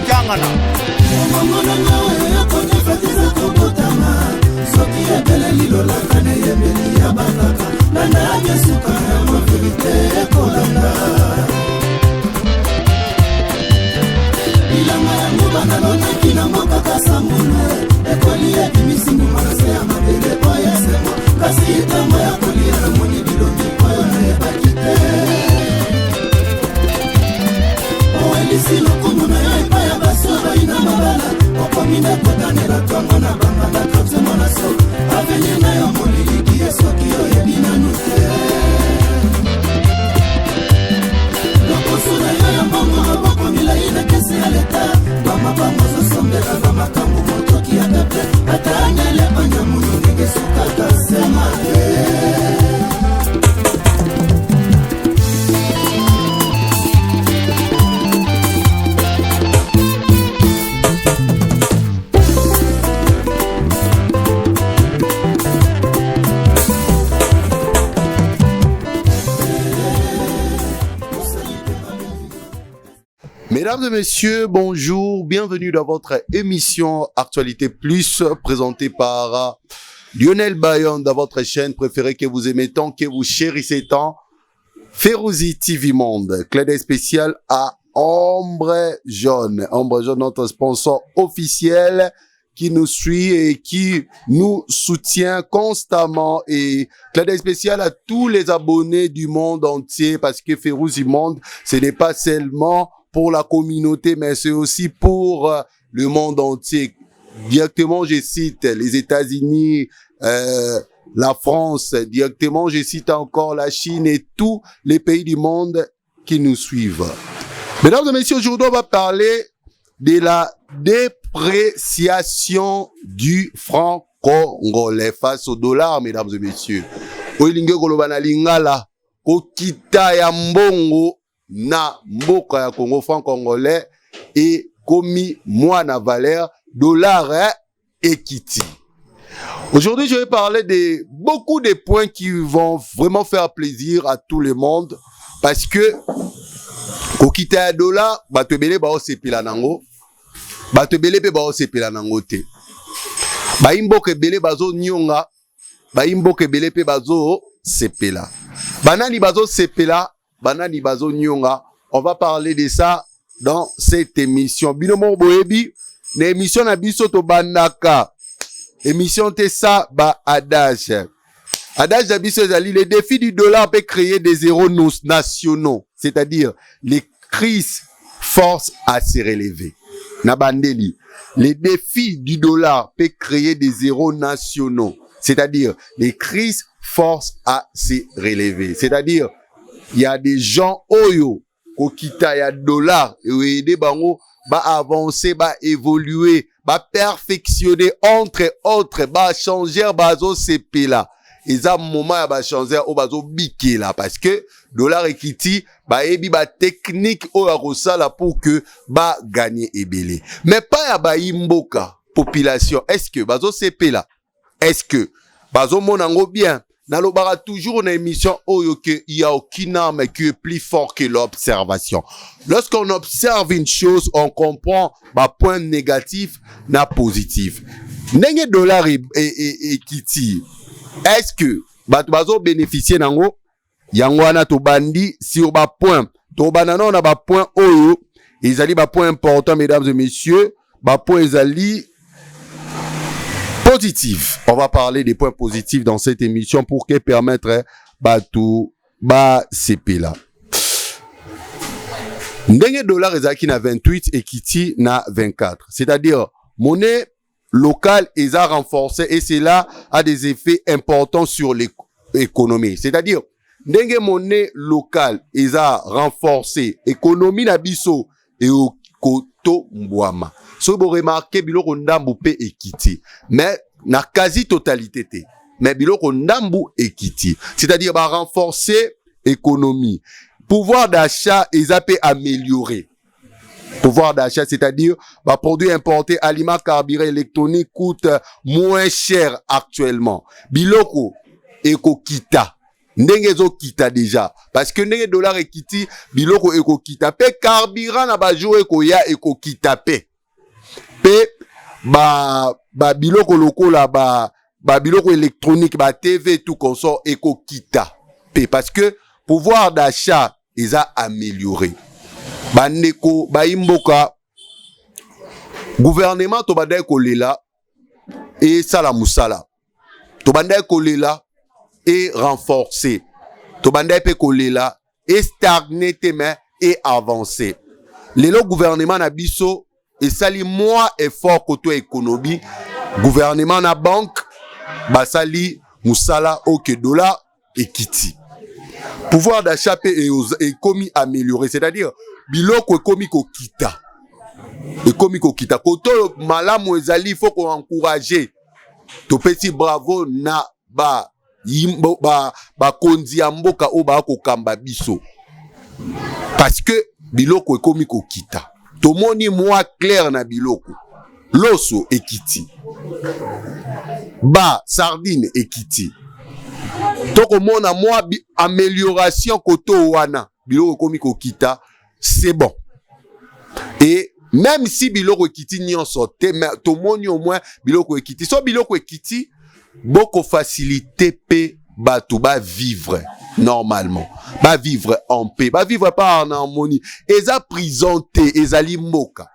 Kiangana Mesdames et messieurs, bonjour, bienvenue dans votre émission Actualité Plus, présentée par Lionel Bayon dans votre chaîne préférée que vous aimez tant, que vous chérissez tant, Férozi TV Monde. Clin d'œil spécial à Ombre Jaune. Ombre Jaune, notre sponsor officiel qui nous suit et qui nous soutient constamment. Et clin d'œil spécial à tous les abonnés du monde entier, parce que Férozi Monde, ce n'est pas seulement pour la communauté, mais c'est aussi pour le monde entier. Directement, je cite les États-Unis, la France. Directement, je cite encore la Chine et tous les pays du monde qui nous suivent. Mesdames et messieurs, aujourd'hui, on va parler de la dépréciation du franc congolais face au dollar, mesdames et messieurs. Oilinge kolobana lingala, kokita ya mbongo, na mboka ya Congo franc congolais et komi mwana valeur dollar ekiti. Aujourd'hui, je vais parler de beaucoup de points qui vont vraiment faire plaisir à tout le monde parce que kokita ya dollar bato ebele ba osepela nango, bato ebele pe ba osepela nango te. Ba imboka ebele bazo nyonga, ba imboka ebele pe bazo sepela. Banani bazo sepela, banani bazo nyonga. On va parler de ça dans cette émission. Binomo boyebi, na émission na biso to bandaka. Émission te ça ba adage. Adage na biso ezali, les défis du dollar peut créer des zéros nationaux, c'est-à-dire les crises forcent à se relever. Na bandeli, les défis du dollar peut créer des zéros nationaux, c'est-à-dire les crises forcent à se relever. C'est-à-dire il y a des gens oyo kokita ya dollar et aider bango ba avancer, ba évoluer, ba perfectionner, entre autres, ba changer bazo sepela. Et ça moment ya ba changer o bazo bikela parce que dollar ekiti ba ebi ba technique o ya rosala pour que ba gagner ebele. Mais pas ya ba imboka population. Est-ce que bazo sepela? Est-ce que bazo monango bien? Nalobara toujours une émission où il y a aucune arme qui est plus fort que l'observation. Lorsqu'on observe une chose, on comprend bah point négatif, na positif. Nenge dollar et kiti. Est-ce que bah bazo bénéficier nango yango wana to bandi sur ba point. To banana on a ba point oyo, ils allaient ba point important mesdames et messieurs, ba point ils allaient positif. On va parler des points positifs dans cette émission pour que permettre tout CP là. Ndenge dollar ezaki na 28 et kiti na 24. C'est-à-dire monnaie locale est renforcée et cela a des effets importants sur l'économie. C'est-à-dire ndenge monnaie locale est renforcée, économie na biso et to mbwama. So vous remarquez biloko ndambu pe ekiti. Mais na quasi totalité te. Mais biloko ndambu ekiti. C'est-à-dire ba renforcer économie. Pouvoir d'achat et ça peut améliorer. Pouvoir d'achat, c'est-à-dire bah, produits importés, aliments, carburants, électroniques coûtent moins cher actuellement. Biloko eko kita. Ndenge zo kita déjà. Parce que ndenge dollar ekiti, biloko eko kita. Pe carburant na bajo eko ya eko kita pe. Pe ba biloko loko la ba biloko électronique, ba TV tout consort eko kita. Pe parce que pouvoir d'achat ils a amélioré. Bandeko baimboka gouvernement to banda kolela et sala musala. To banda kolela et renforcer. To banda pe kolela et stagner mais et avancer. Le gouvernement na biso et sali moins effort koto économie. Gouvernement na banque basali musala ok dollar et kiti. Pouvoir d'achat est commis amélioré, c'est-à-dire biloko komi ko kita. Et komi ko kita. Koto malamu ezali, il faut qu'on encourager. To petit bravo na ba konzi amboka o ba ko kamba biso. Parce que biloko komi ko kita. To moni moi clair na biloko. Loso ekiti. Ba sardine ekiti. Toko mona moi amélioration koto wana biloko komi ko kita. C'est bon. Et même si biloko ekiti nyonso te, mais to moni au moins biloko ekiti. So biloko ekiti, beaucoup facilité pe batou ba vivre normalement. Ba vivre en paix. Ba vivre pas en harmonie. Eza prison te, ezali mboka.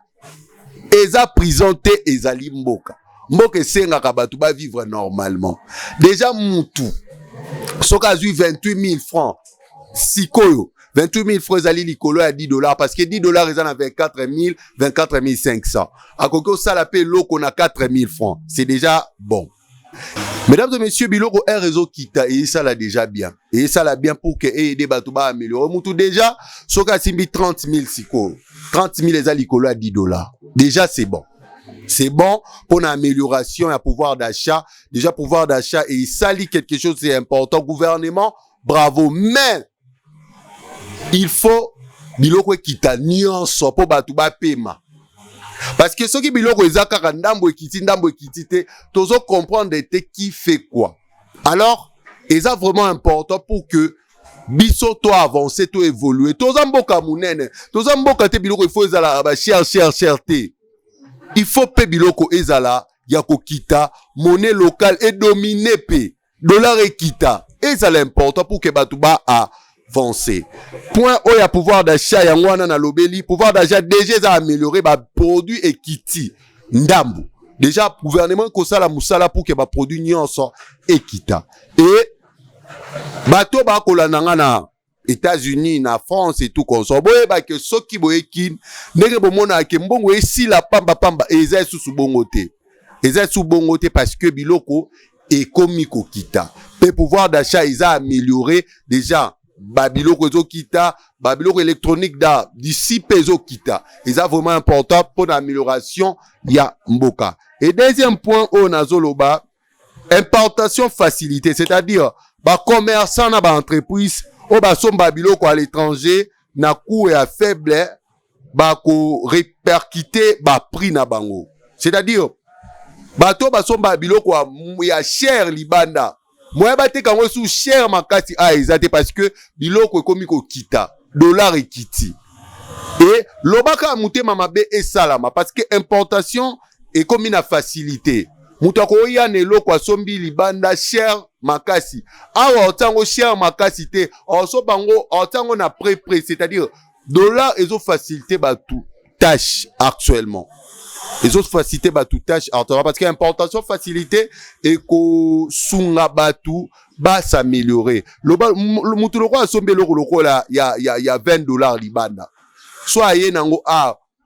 Eza prison te, ezali mboka. Mboka senga batou ba vivre normalement. Déjà moutou. Soka zui 28 000 francs. Sikoyo. 28 000 francs ali likolo à $10 parce que $10 ils en ont 24 000, 24 500. À koko ça la paie l'eau qu'on a 4 000 francs. C'est déjà bon. Mesdames et messieurs, biloko un réseau kita et ça l'a déjà bien. Et ça l'a bien pour que aider batouba améliorer. Moutou déjà, soka simbi 30 000 siko. 30 000 les alikolo à $10. Déjà c'est bon. C'est bon pour l'amélioration et un pouvoir d'achat. Déjà pouvoir d'achat et ça lit quelque chose c'est important. Gouvernement, bravo. Mais il faut biloko kita nyonso po batu ba pema. Parce que ceux qui biloko ezaka ndambo ekiti te tozo comprendre te qui fait quoi. Alors, c'est vraiment important pour que biso to avancer, to évoluer. Toza mboka munene, toza mboka te biloko il faut ezala ba cher te. Il faut pe biloko ezala ya ko kita monnaie locale et dominer pe dollar et kita. Et ça l'important pour que batu ba a avancer. Point où il y a pouvoir d'achat, y a na lobeli, pouvoir d'achat déjà amélioré, ba produit et kiti. Ndambu. Déjà, gouvernement kosala musala pour que ba produit nyonso et kita. Et, bato ba kolananga na États-Unis, na France et tout comme ça. Boye ba que soki boye kin, nege bomona ke mbongo esi la pamba eza sous bongote. Eza sous bongote parce que biloko est komiko kita. Le pouvoir d'achat, ils a amélioré déjà. Babiloko ezo kita, babiloko électronique da d'ici peso kita. Et ça vraiment important pour l'amélioration ya mboka. Et deuxième point on a zoloba importation facilité, c'est-à-dire ba commerçant na ba entreprise o ba som babiloko à l'étranger na coût ya faible ba ko répercuter ba prix na bango. C'est-à-dire bato ba som babiloko ya cher libanda. Moi, bate quand sous cher makati ezate parce que biloko komi ko kita, dollar et kiti. Et lobaka mute mamabe et salama parce que importation est comme une facilité. Mutako ya nelo kwa sombi libanda cher makasi. Awa otango cher makasi te, oso bango otango na pré, c'est-à-dire dollar ezo facilité ba tout tâche actuellement. Les autres facilités ba tout tâche parce que l'importation facilité et ko sunga batu ba s'améliorer. Le mutu loko asombe loko là il y a $20 libanda. Soit yé nango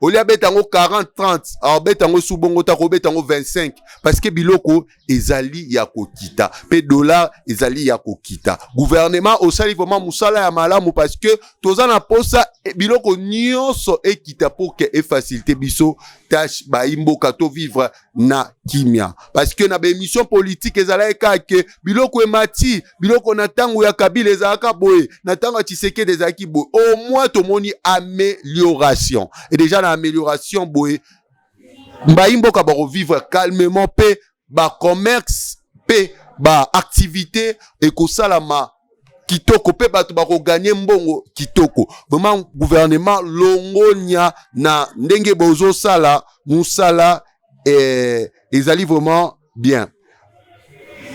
Olia betango 40-30, alors betango subongo tako betango 25, parce que biloko ezali ya kokita, pe dollar ezali ya kokita. Gouvernement osali vraiment musala ya malamu parce que toza na posa biloko nyonso ekita pour que e faciliter biso tâche ba imboka to vivre na kimia. Parce que na ba émission politique ezala ekake biloko emati, biloko na tango ya Kabila ezalaka boye, na tango ya Tshisekedi ezalaki boye. Au moins tomoni amélioration. Et déjà na amélioration boye ba imboka ba vivre calmement pe ba commerce pe ba activité et ko salama kitoko pe batu ba ko gagner mbongo kitoko. Vraiment gouvernement longonya na ndenge bozo sala musala ezali vraiment bien.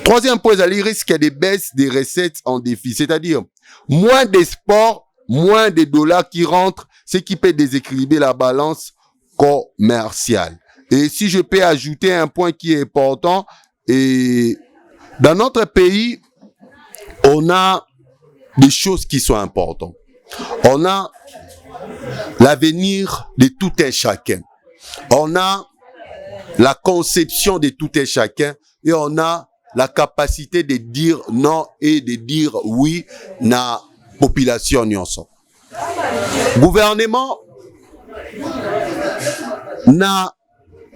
Troisième point, il risque des baisses des recettes en déficit, c'est-à-dire moins de sport, moins de dollars qui rentrent, ce qui peut déséquilibrer la balance commerciale. Et si je peux ajouter un point qui est important, et dans notre pays, on a des choses qui sont importantes. On a l'avenir de tout un chacun. On a la conception de tout un chacun et on a la capacité de dire non et de dire oui na population nyonso. Gouvernement na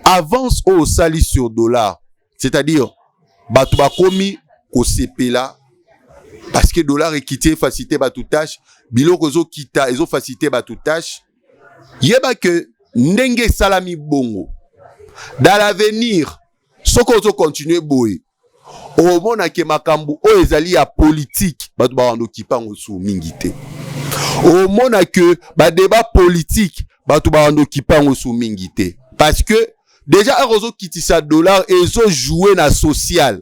avance au sali sur dollar, c'est-à-dire batu bakomi ko sepela parce que dollar ekité facilité batu tâche, biloko zo kita ezo facilité batu tâche. Yeba que ndenge salami bongo dans l'avenir soko zo continuer boy au mona ke makambu o ezali ya politique batu ba wando kipango sou mingité au mona ke ba débat politique batu ba wando kipango sou mingité parce que déjà erozo kitisa dollar ezo jouer na social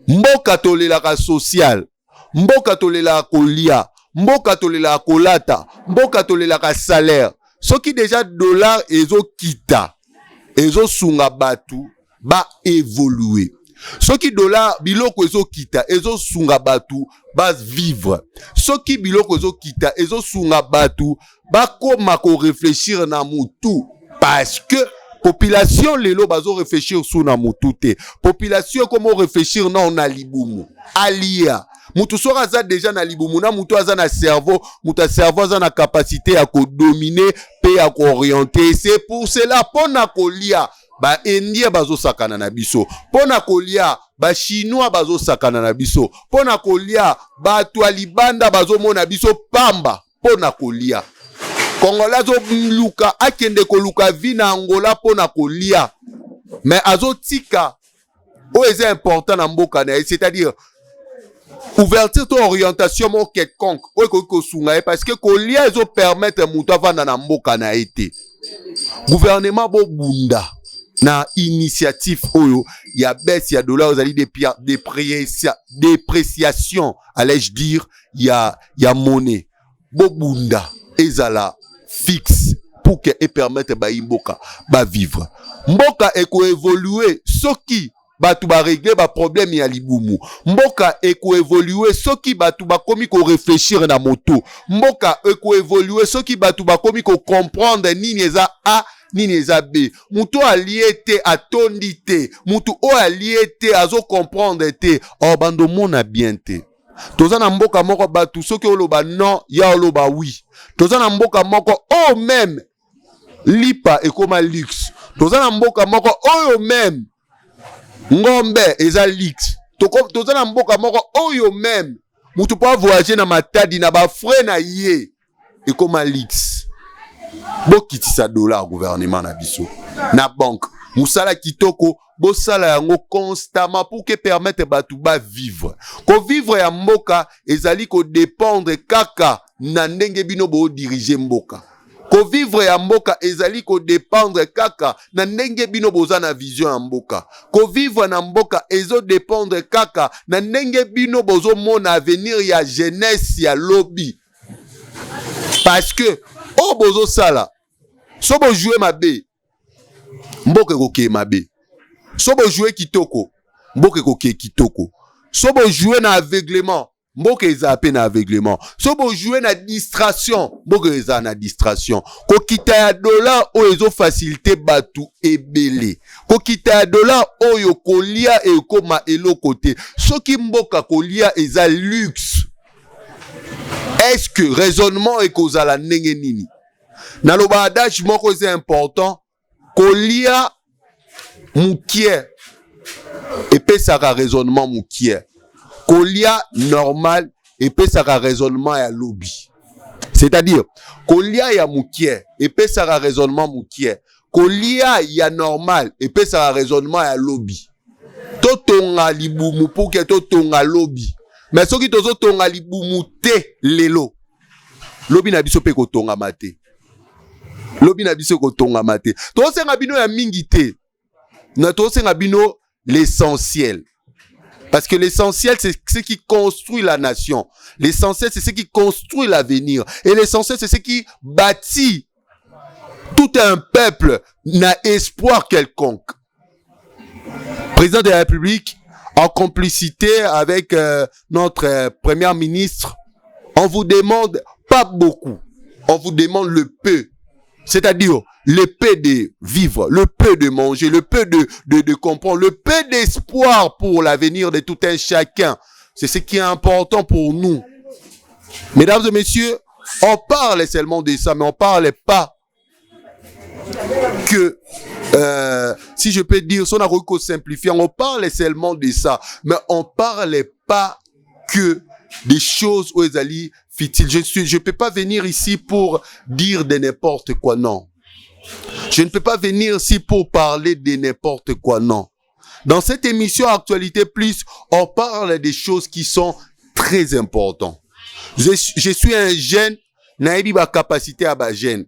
mboka tolela ka social mboka tolela kolia mboka tolela kolata mboka tolela ka salaire soki déjà dollar ezo kita ezo sunga batu ba évoluer. Soki dollar biloko ezo kita ezo sunga batu ba vivre. Soki biloko ezo kita ezo sunga batu ba koma ko réfléchir na mutu parce que population lelo bazo réfléchir sur na mutu te. Population comment réfléchir na libumu. Alia mutu sora za déjà na libumu na mutu aza na cerveau, mutu cerveau aza na capacité à ko dominer pe à ko orienter. C'est pour cela pona ko lia ba India bazo sakana na biso pona kolia ba chinois bazo sakana na biso pona kolia ba tualibanda bazo mona biso pamba pona kolia Kongola zo luka akende ko luka vina Angola pona kolia mais azo tika o est important na mboka na c'est-à-dire ouverture to orientation mo quelconque o ko sunga parce que kolia ezo permettre mutu avanda na mboka na été gouvernement bo bunda na initiative oyo ya baisse ya dollar aux alliés dépréciation allais-je dire ya monnaie bobunda ezala fixe pour que et permettre ba imboka ba vivre mboka eko évoluer soki batu ba régler ba problème ya libumu mboka eko évoluer soki batu ba komi ko réfléchir na moto mboka eko évoluer soki batu ba komi ko comprendre nini eza a nini eza B. Mutu allié te atondi te. Mutu o allié te azo comprendre te. Oh bando mona bien te. Toza na mboka moko batu soki oloba non ya oloba oui. Toza na mboka moko o même lipa ekoma luxe. Toza na mboka moko oyo même ngombe eza luxe. Toza na mboka moko oyo même mutu pa voyager na matadi na ba frais na ye ekoma luxe. Bokitisa dollar gouvernement na biso na banque musala kitoko bo sala yango constamment pour que permettre batu ba vivre ko vivre ya mboka ezali ko dépendre kaka na ndenge bino bo diriger mboka ko vivre ya mboka ezali ko dépendre kaka na ndenge bino boza na vision ya mboka ko vivre na mboka ezo dépendre kaka na ndenge bino bozo mona avenir ya jeunesse ya lobby parce que o bozo sala so bo jouer mabe mboka koke mabe so bo jouer kitoko mboka koke kitoko so bo jouer na aveuglement mboka eza pe na aveuglement. So bo jouer na distraction, mboka eza na distraction. Ko kita ya dollar oyo facilité batu ebele. Ko kita ya dollar oyo kolia e koma eloko te. Soki mboka kolia eza luxe. Est-ce que raisonnement e kozala ndenge nini? Na loba adage moko c'est important. Kolia mukie et pe saka raisonnement mukie. Kolia normal et pe saka raisonnement ya lobby. C'est-à-dire kolia ya mukie et pe saka raisonnement mukie. Kolia ya normal et pe saka raisonnement ya lobby. Totonga libumu pour que totonga lobby. Mais soki tozo tonga libumu te lelo. Lobby na biso pe ko tonga mate. Lobby na biso ko tonga mate. To senga bino ya mingi te. Na to senga bino l'essentiel. Parce que l'essentiel, c'est ce qui construit la nation. L'essentiel, c'est ce qui construit l'avenir. Et l'essentiel, c'est ce qui bâtit tout un peuple n'a espoir quelconque. Président de la République, en complicité avec notre Premier ministre, on vous demande pas beaucoup. On vous demande le peu. C'est-à-dire le peu de vivre, le peu de manger, le peu de comprendre, le peu d'espoir pour l'avenir de tout un chacun. C'est ce qui est important pour nous. Mesdames et messieurs, on parle seulement de ça, mais on parle pas que, si je peux dire, son arroco simplifié, on parle seulement de ça, mais on parle pas que des choses où ils allaient futiles. Je peux pas venir ici pour dire de n'importe quoi, non. Je ne peux pas venir ici pour parler de n'importe quoi, non. Dans cette émission Actualité Plus, on parle des choses qui sont très importantes. Je suis un jeune, naebi ba capacité à ba jeune.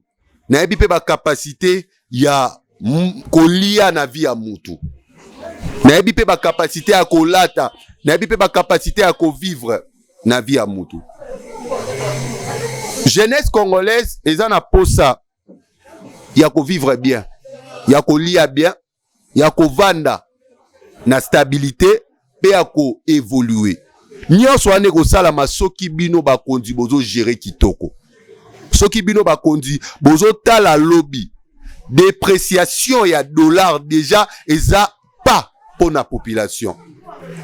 Naebi pe ba capacité ya kolia na vie ya mutu. Naebi pe ba capacité à kolata, naebi pe ba capacité à vivre na vie ya mutu. Jeunesse congolaise, eza na posa ya ko vivre bien, ya ko lia bien, ya ko vanda na stabilité, pe ya ko évoluer. Nyonso ane ko sala masoki bino ba kondi bozo gérer kitoko. Soki bino ba kondi bozo tala lobby. Dépréciation ya dollar déjà eza pas pour la population.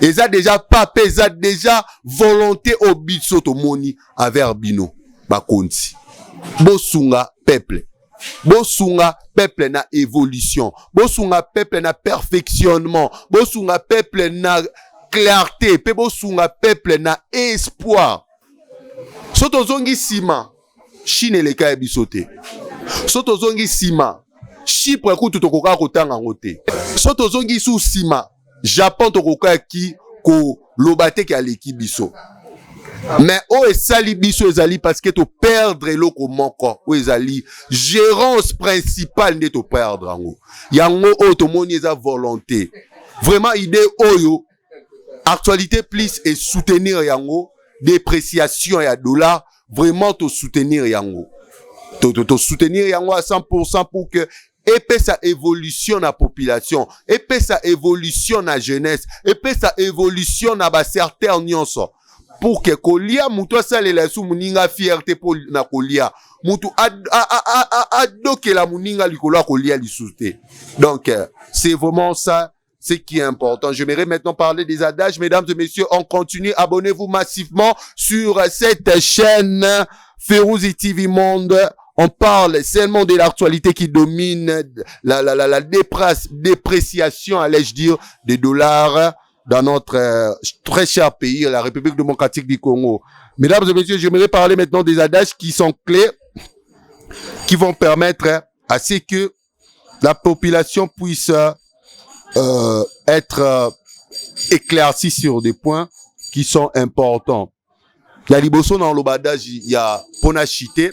Eza déjà pas pesa déjà volonté au biso to moni aver bino ba kondi. Bosunga peuple. Bosunga peuple na évolution. Bosunga peuple na perfectionnement. Bosunga peuple na clarté. Pe bosunga peuple na espoir. Soto zongi sima. Chine le ka bisote. Soto zongi sima. Chypre kutu tokoka kotanga ngote. Soto zongi sou sima. Japon tokoka ki ko lobate ki aleki biso. Mais o esali biso ezali parce que to perdre eloko moko o ezali gérance principale ne to perdre yango. Yango o to moni eza volonté. Vraiment idée oyo Actualité Plus et soutenir yango dépréciation ya dollar vraiment to soutenir yango. To soutenir yango à 100% pour que et puis sa évolution na population, et puis sa évolution na jeunesse, et puis sa évolution na ba certains nyonso. Pour que kolia mutu asalela su muninga fierté pour na kolia mutu adoke la muninga likolo kolia lisuté. Donc c'est vraiment ça ce qui est important. J'aimerais maintenant parler des adages. Mesdames et messieurs, on continue. Abonnez-vous massivement sur cette chaîne Ferouzi TV Monde. On parle seulement de l'actualité qui domine la dépréciation, allais-je dire, des dollars dans notre très cher pays, la République démocratique du Congo. Mesdames et messieurs, j'aimerais parler maintenant des adages qui sont clés, qui vont permettre à ce que la population puisse être éclaircie sur des points qui sont importants. Il y a liboso dans l'obadage, il y a ponachité,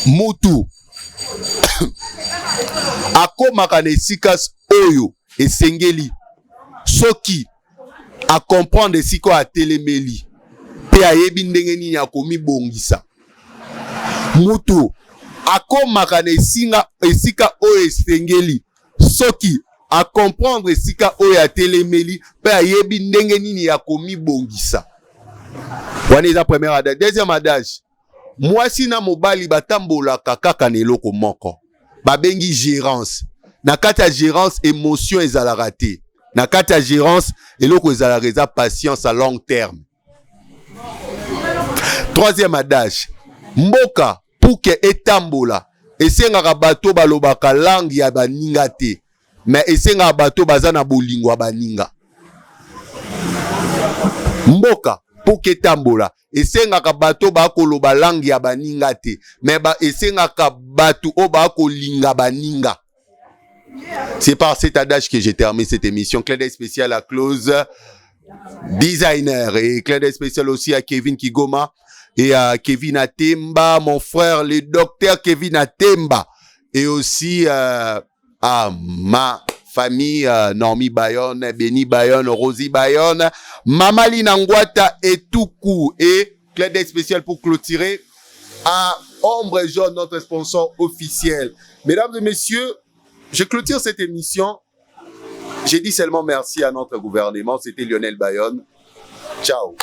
mutu, akoma kanesikas oyo esengeli. Soki a comprendre siko a telemeli pe ayebi ndenge nini akomi bongisa mutu akoma kana esinga esika oyo esengeli soki à comprendre sika oya telemeli pe ayebi ndenge nini ya komi bongisa. Wana eza premier adage. Deuxième adage, mwasi na mobali batambolaka kaka na eloko moko, babengi gérance. Na kati ya gérance, émotion ezalaka te. Na kati ya gérance, eloko ezalaka eza patience à long terme. Troisième adage, mboka puke etambola esengaka bato balobaka langue ya baninga te, mais esengaka bato baza na bolingo ya baninga. Mboka puke etambola esengaka bato bakoloba langue ya baninga te, mais esengaka bato o bakolinga baninga. C'est par cet adage que j'ai terminé cette émission. Clin d'œil spécial à Close Designer et clin d'œil spécial aussi à Kevin Kigoma et à Kevin Atemba, mon frère le docteur Kevin Atemba, et aussi à ma famille Normi Bayonne, Benny Bayonne, Rosie Bayonne, Mama Lina Ngwata et Toukou. Et clin d'œil spécial pour clôturer à Ombre Jaune, notre sponsor officiel. Mesdames et messieurs, je clôture cette émission. J'ai dit seulement merci à notre gouvernement. C'était Lionel Bayonne. Ciao.